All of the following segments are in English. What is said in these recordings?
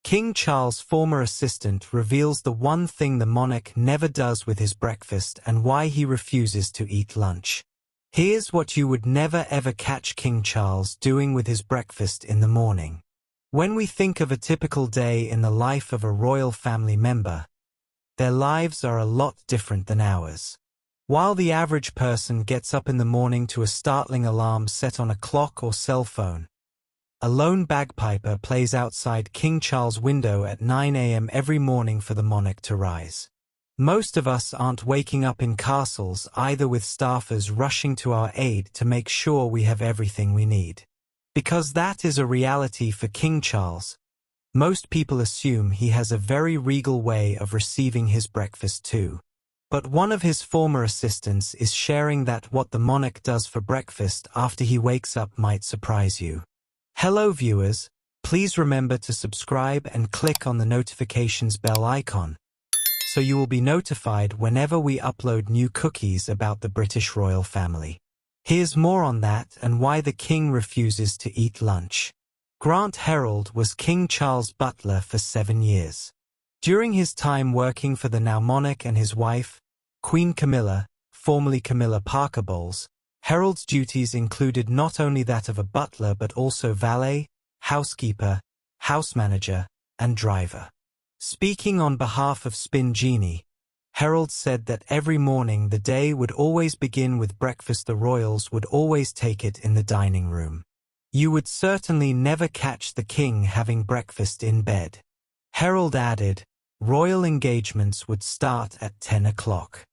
King Charles' former assistant reveals the one thing the monarch never does with his breakfast and why he refuses to eat lunch. Here's what you would never ever catch King Charles doing with his breakfast in the morning. When we think of a typical day in the life of a royal family member, their lives are a lot different than ours. While the average person gets up in the morning to a startling alarm set on a clock or cell phone, a lone bagpiper plays outside King Charles' window at 9 a.m. every morning for the monarch to rise. Most of us aren't waking up in castles either, with staffers rushing to our aid to make sure we have everything we need. Because that is a reality for King Charles, most people assume he has a very regal way of receiving his breakfast too. But one of his former assistants is sharing that what the monarch does for breakfast after he wakes up might surprise you. Hello viewers, please remember to subscribe and click on the notifications bell icon, so you will be notified whenever we upload new cookies about the British royal family. Here's more on that and why the king refuses to eat lunch. Grant Harold was King Charles' butler for 7 years. During his time working for the now monarch and his wife, Queen Camilla, formerly Camilla Parker Bowles, Harold's duties included not only that of a butler but also valet, housekeeper, house manager, and driver. Speaking on behalf of Spin Genie, Harold said that every morning the day would always begin with breakfast. The royals would always take it in the dining room. You would certainly never catch the king having breakfast in bed. Harold added, royal engagements would start at 10 o'clock.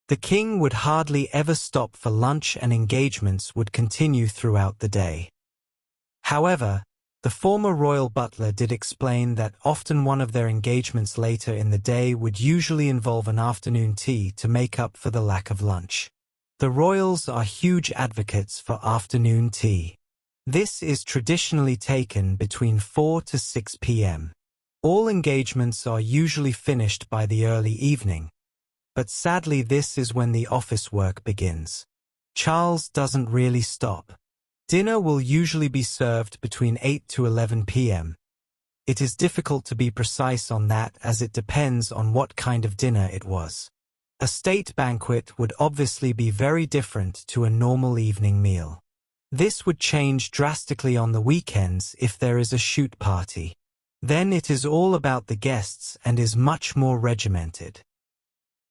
The king would hardly ever stop for lunch and engagements would continue throughout the day. However, the former royal butler did explain that often one of their engagements later in the day would usually involve an afternoon tea to make up for the lack of lunch. The royals are huge advocates for afternoon tea. This is traditionally taken between 4 to 6 p.m. All engagements are usually finished by the early evening, but sadly this is when the office work begins. Charles doesn't really stop. Dinner will usually be served between 8 to 11 p.m. It is difficult to be precise on that as it depends on what kind of dinner it was. A state banquet would obviously be very different to a normal evening meal. This would change drastically on the weekends if there is a shoot party. Then it is all about the guests and is much more regimented.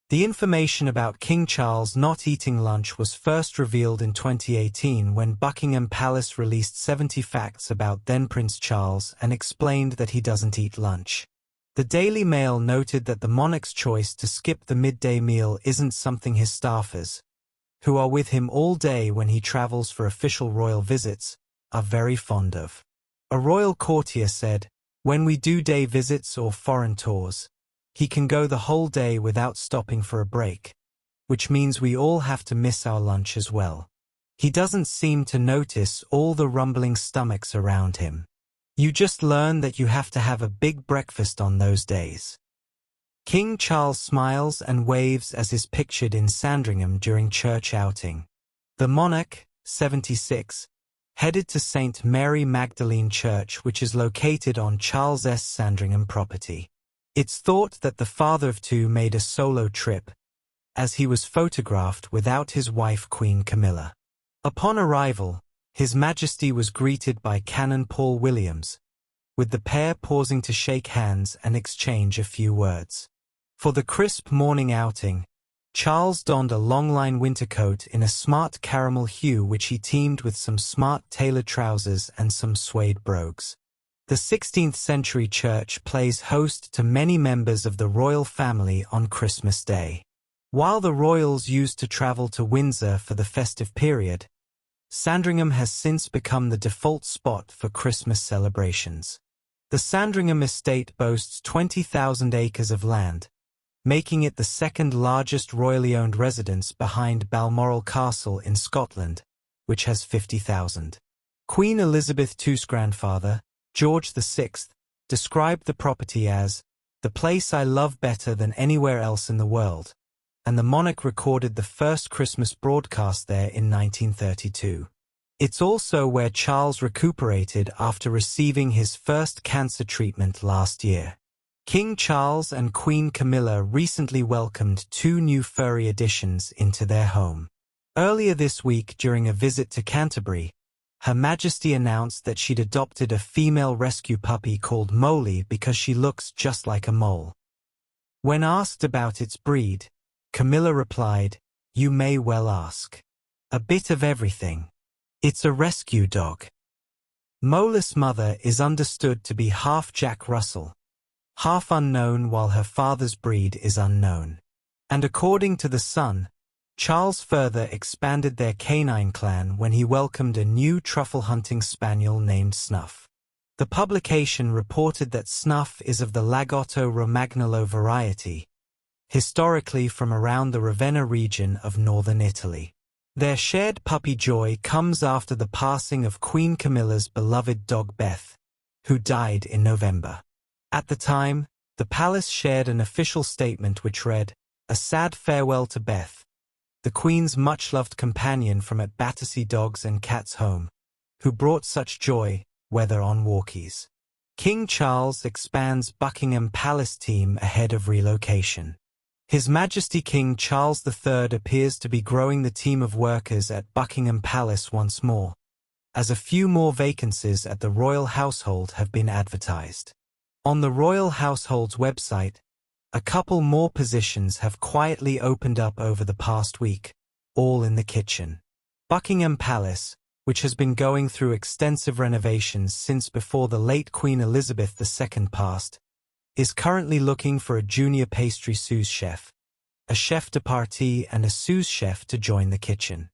The information about King Charles not eating lunch was first revealed in 2018 when Buckingham Palace released 70 facts about then Prince Charles and explained that he doesn't eat lunch. The Daily Mail noted that the monarch's choice to skip the midday meal isn't something his staffers, who are with him all day when he travels for official royal visits, are very fond of. A royal courtier said, "When we do day visits or foreign tours, he can go the whole day without stopping for a break, which means we all have to miss our lunch as well. He doesn't seem to notice all the rumbling stomachs around him. You just learn that you have to have a big breakfast on those days." King Charles smiles and waves as is pictured in Sandringham during church outing. The monarch, 76, headed to St. Mary Magdalene Church, which is located on Charles S. Sandringham property. It's thought that the father of two made a solo trip, as he was photographed without his wife Queen Camilla. Upon arrival, His Majesty was greeted by Canon Paul Williams, with the pair pausing to shake hands and exchange a few words. For the crisp morning outing, Charles donned a long-line winter coat in a smart caramel hue which he teamed with some smart tailored trousers and some suede brogues. The 16th century church plays host to many members of the royal family on Christmas Day. While the royals used to travel to Windsor for the festive period, Sandringham has since become the default spot for Christmas celebrations. The Sandringham estate boasts 20,000 acres of land, making it the second largest royally owned residence behind Balmoral Castle in Scotland, which has 50,000. Queen Elizabeth II's grandfather, George VI, described the property as the place I love better than anywhere else in the world, and the monarch recorded the first Christmas broadcast there in 1932. It's also where Charles recuperated after receiving his first cancer treatment last year. King Charles and Queen Camilla recently welcomed 2 new furry additions into their home. Earlier this week, during a visit to Canterbury, Her Majesty announced that she'd adopted a female rescue puppy called Molly because she looks just like a mole. When asked about its breed, Camilla replied, "You may well ask. A bit of everything. It's a rescue dog." Mola's mother is understood to be half Jack Russell, half unknown, while her father's breed is unknown. And according to The Sun, Charles further expanded their canine clan when he welcomed a new truffle-hunting spaniel named Snuff. The publication reported that Snuff is of the Lagotto Romagnolo variety, historically from around the Ravenna region of northern Italy. Their shared puppy joy comes after the passing of Queen Camilla's beloved dog Beth, who died in November. At the time, the palace shared an official statement which read, "A sad farewell to Beth, the Queen's much-loved companion from at Battersea Dogs and Cats Home, who brought such joy, whether on walkies." King Charles expands Buckingham Palace team ahead of relocation. His Majesty King Charles III appears to be growing the team of workers at Buckingham Palace once more, as a few more vacancies at the royal household have been advertised. On the royal household's website, a couple more positions have quietly opened up over the past week, all in the kitchen. Buckingham Palace, which has been going through extensive renovations since before the late Queen Elizabeth II passed, is currently looking for a junior pastry sous chef, a chef de partie and a sous chef to join the kitchen.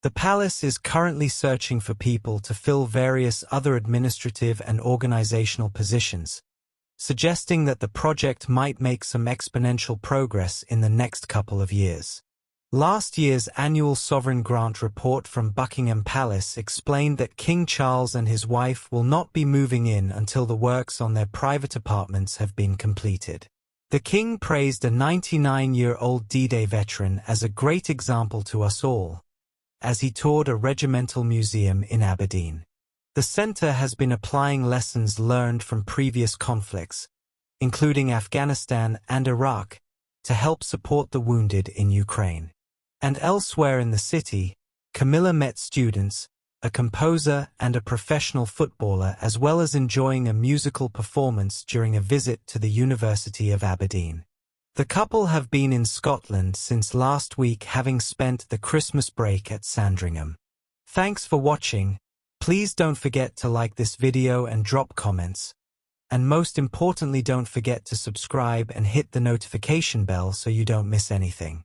The palace is currently searching for people to fill various other administrative and organizational positions, suggesting that the project might make some exponential progress in the next couple of years. Last year's annual Sovereign Grant report from Buckingham Palace explained that King Charles and his wife will not be moving in until the works on their private apartments have been completed. The King praised a 99-year-old D-Day veteran as a great example to us all, as he toured a regimental museum in Aberdeen. The centre has been applying lessons learned from previous conflicts, including Afghanistan and Iraq, to help support the wounded in Ukraine. And elsewhere in the city, Camilla met students, a composer and a professional footballer, as well as enjoying a musical performance during a visit to the University of Aberdeen. The couple have been in Scotland since last week, having spent the Christmas break at Sandringham. Thanks for watching. Please don't forget to like this video and drop comments. And most importantly, don't forget to subscribe and hit the notification bell so you don't miss anything.